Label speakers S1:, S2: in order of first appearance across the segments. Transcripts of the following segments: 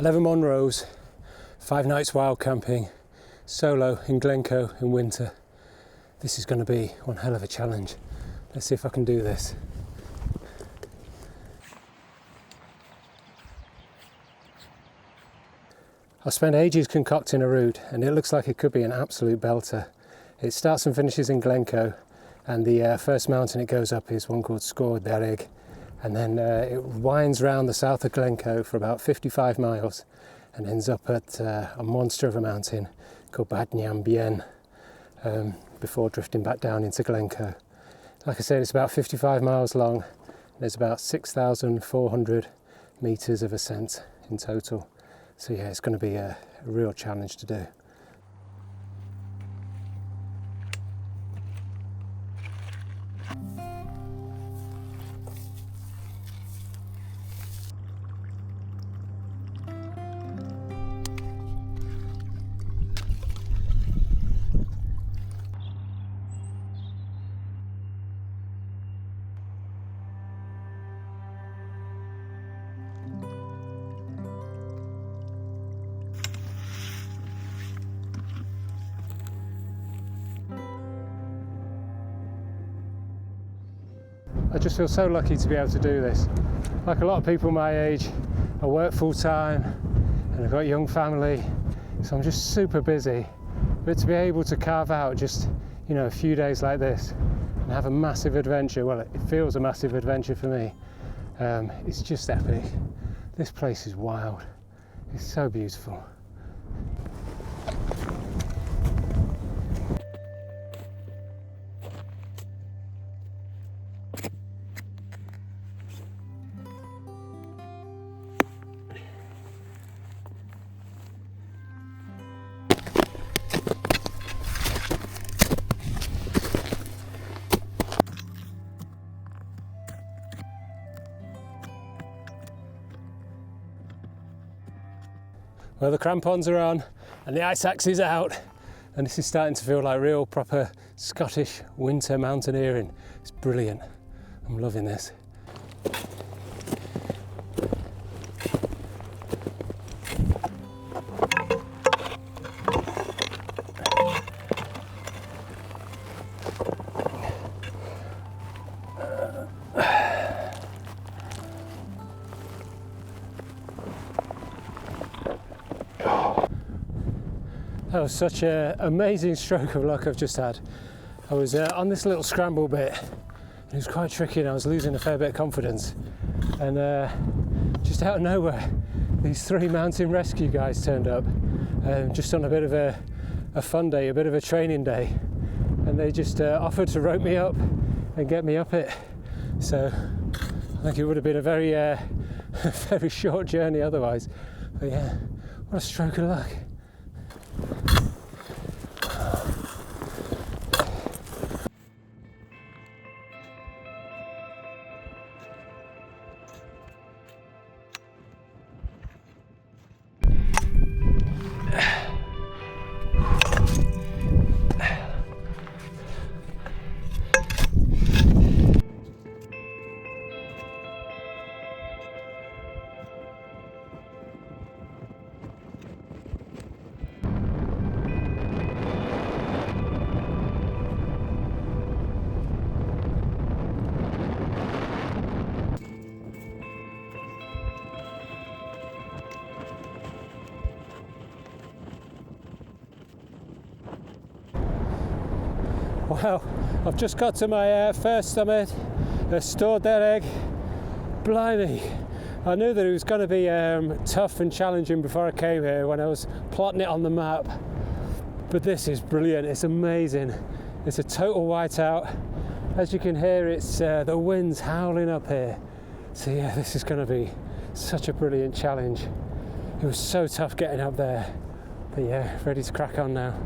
S1: 11 Munroes, 5 nights wild camping, solo in Glencoe in winter. This is going to be one hell of a challenge. Let's see if I can do this. I spent ages concocting a route and it looks like it could be an absolute belter. It starts and finishes in Glencoe, and the first mountain it goes up is one called Sgorr, Dhearg, and then it winds round the south of Glencoe for about 55 miles and ends up at a monster of a mountain called Bien before drifting back down into Glencoe. Like I said, it's about 55 miles long and there's about 6,400 metres of ascent in total. So yeah, it's going to be a real challenge to do. I just feel so lucky to be able to do this. Like a lot of people my age, I work full time and I've got a young family, so I'm just super busy. But to be able to carve out just, you know, a few days like this and have a massive adventure, well, it feels a massive adventure for me. It's just epic. This place is wild. It's so beautiful. Well, the crampons are on and the ice axe is out, and this is starting to feel like real proper Scottish winter mountaineering. It's brilliant. I'm loving this. That was such an amazing stroke of luck I've just had. I was on this little scramble bit and it was quite tricky and I was losing a fair bit of confidence, and just out of nowhere these 3 mountain rescue guys turned up just on a bit of a fun day, a bit of a training day, and they just offered to rope me up and get me up it. So I think it would have been a very very short journey otherwise, but yeah, what a stroke of luck. Well, I've just got to my first summit, the Sgorr Dhearg. Blimey, I knew that it was going to be tough and challenging before I came here when I was plotting it on the map, but this is brilliant. It's amazing. It's a total whiteout. As you can hear, it's the wind's howling up here. So yeah, this is going to be such a brilliant challenge. It was so tough getting up there, but yeah, ready to crack on now.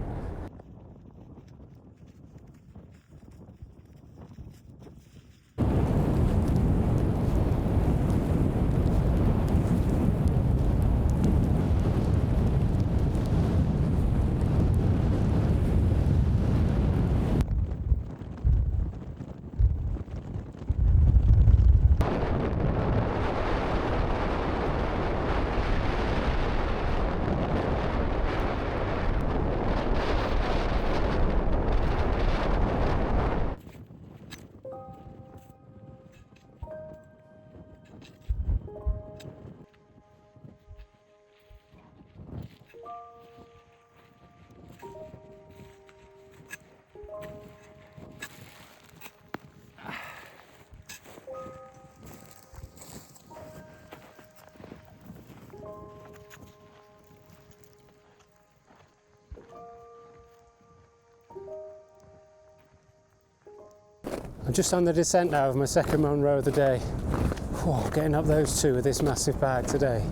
S1: I'm just on the descent now of my second Munro of the day. Whoa, getting up those two with this massive bag today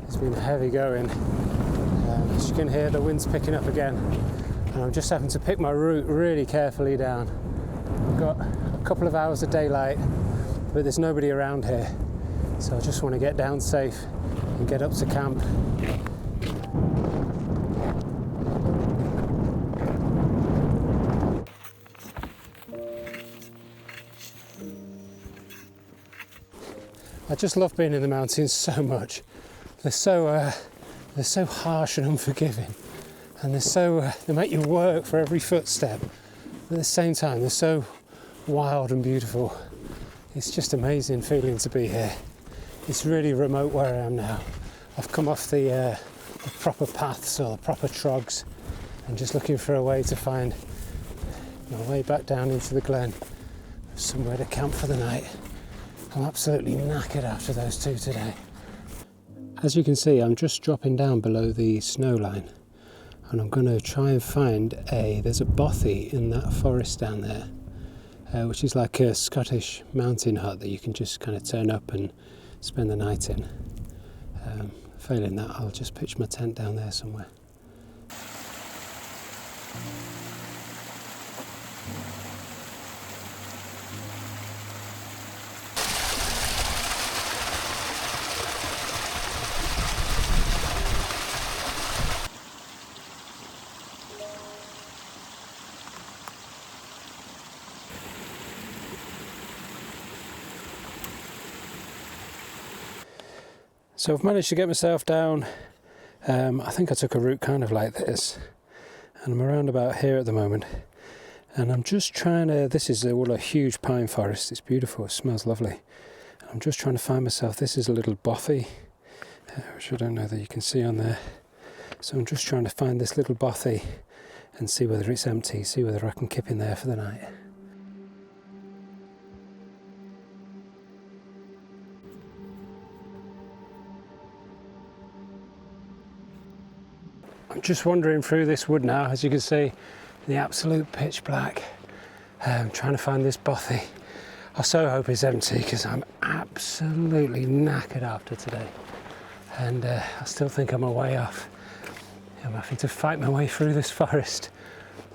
S1: has been heavy going. As you can hear, the wind's picking up again, and I'm just having to pick my route really carefully down. I've got a couple of hours of daylight, but there's nobody around here, so I just want to get down safe and get up to camp. I just love being in the mountains so much. They're so harsh and unforgiving, and they make you work for every footstep. But at the same time, they're so wild and beautiful. It's just amazing feeling to be here. It's really remote where I am now. I've come off the proper paths or the proper trogs, and just looking for a way to find my way back down into the glen, somewhere to camp for the night. I'm absolutely knackered after those two today. As you can see, I'm just dropping down below the snow line, and I'm going to try and find there's a bothy in that forest down there, which is like a Scottish mountain hut that you can just kind of turn up and spend the night in. Failing that, I'll just pitch my tent down there somewhere. So I've managed to get myself down. I think I took a route kind of like this, and I'm around about here at the moment, and I'm just trying to, this is all a huge pine forest, it's beautiful, it smells lovely. I'm just trying to find myself, this is a little bothy, which I don't know that you can see on there. So I'm just trying to find this little bothy and see whether it's empty, see whether I can kip in there for the night. I'm just wandering through this wood now, as you can see, the absolute pitch black. Trying to find this bothy. I so hope it's empty, because I'm absolutely knackered after today. And I still think I'm a way off. I'm having to fight my way through this forest.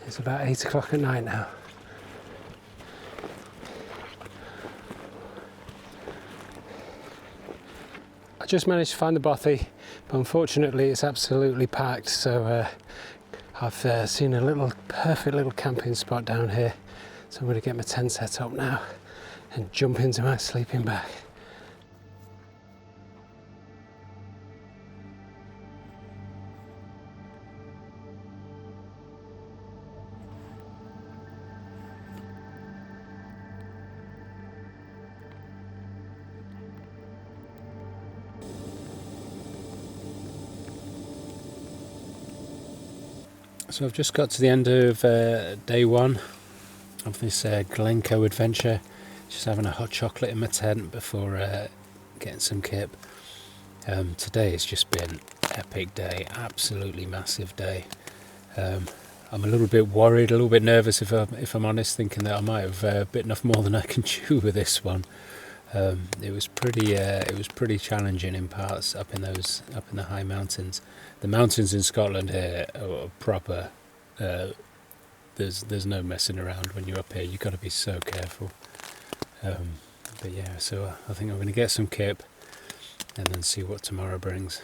S1: It's about 8 o'clock at night now. I just managed to find the bothy, but unfortunately it's absolutely packed, so I've seen a perfect little camping spot down here, so I'm going to get my tent set up now and jump into my sleeping bag. So I've just got to the end of day one of this Glencoe adventure. Just having a hot chocolate in my tent before getting some kip. Today has just been an epic day, absolutely massive day. I'm a little bit worried, a little bit nervous if I'm honest, thinking that I might have bitten off more than I can chew with this one. It was pretty challenging in parts up in the high mountains. The mountains in Scotland here are proper. There's no messing around when you're up here. You've got to be so careful. But yeah, so I think I'm going to get some kip and then see what tomorrow brings.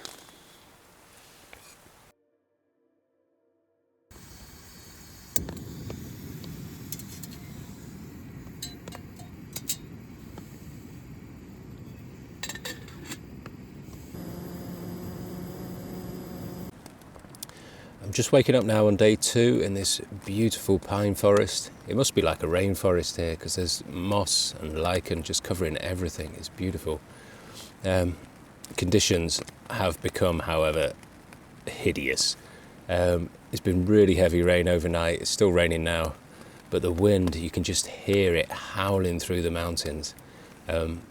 S1: I'm just waking up now on day 2 in this beautiful pine forest. It must be like a rainforest here because there's moss and lichen just covering everything. It's beautiful. Conditions have become, however, hideous. It's been really heavy rain overnight. It's still raining now, but the wind, you can just hear it howling through the mountains.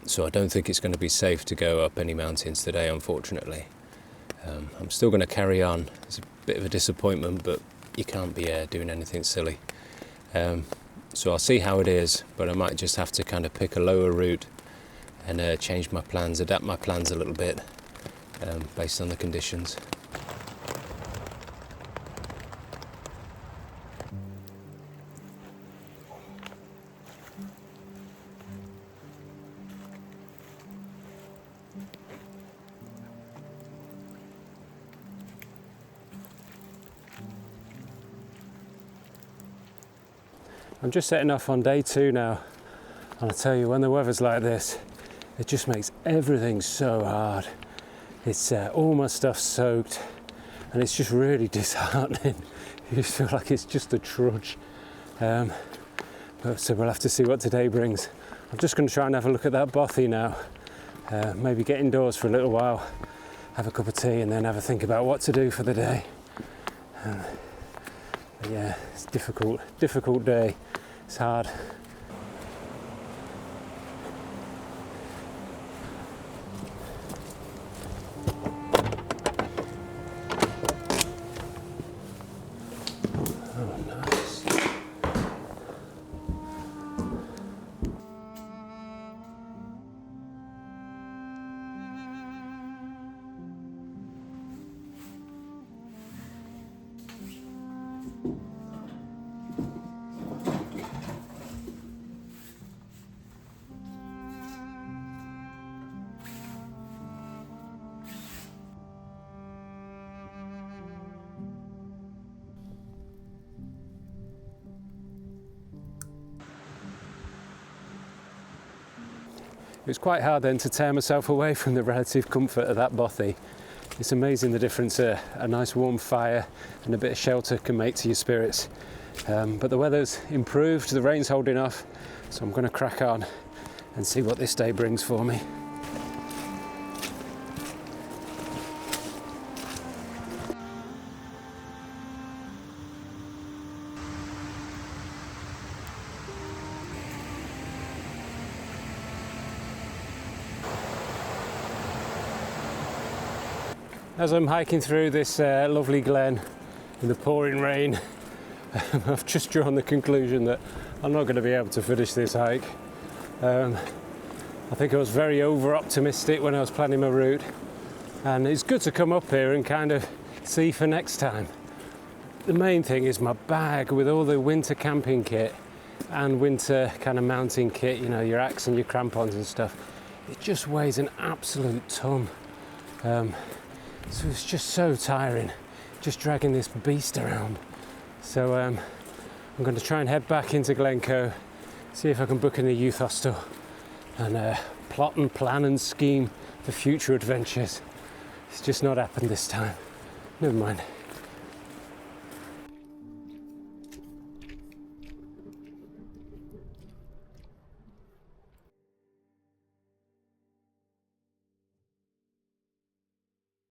S1: So I don't think it's going to be safe to go up any mountains today, unfortunately. I'm still going to carry on. It's a bit of a disappointment, but you can't be doing anything silly. So I'll see how it is, but I might just have to kind of pick a lower route and change my plans, adapt my plans a little bit based on the conditions. I'm just setting off on day 2 now, and I tell you, when the weather's like this, it just makes everything so hard. It's all my stuff's soaked, and it's just really disheartening. You just feel like it's just a trudge. So we'll have to see what today brings. I'm just going to try and have a look at that bothy now. Maybe get indoors for a little while, have a cup of tea, and then have a think about what to do for the day. But yeah, it's difficult day. It's hard. Oh, nice. It was quite hard then to tear myself away from the relative comfort of that bothy. It's amazing the difference a nice warm fire and a bit of shelter can make to your spirits. But the weather's improved, the rain's holding off, so I'm going to crack on and see what this day brings for me. As I'm hiking through this lovely glen in the pouring rain, I've just drawn the conclusion that I'm not going to be able to finish this hike. I think I was very over-optimistic when I was planning my route, and it's good to come up here and kind of see for next time. The main thing is my bag with all the winter camping kit and winter kind of mountain kit, you know, your axe and your crampons and stuff. It just weighs an absolute ton. So it's just so tiring, just dragging this beast around. So I'm going to try and head back into Glencoe, see if I can book in the youth hostel, and plot and plan and scheme for future adventures. It's just not happened this time. Never mind.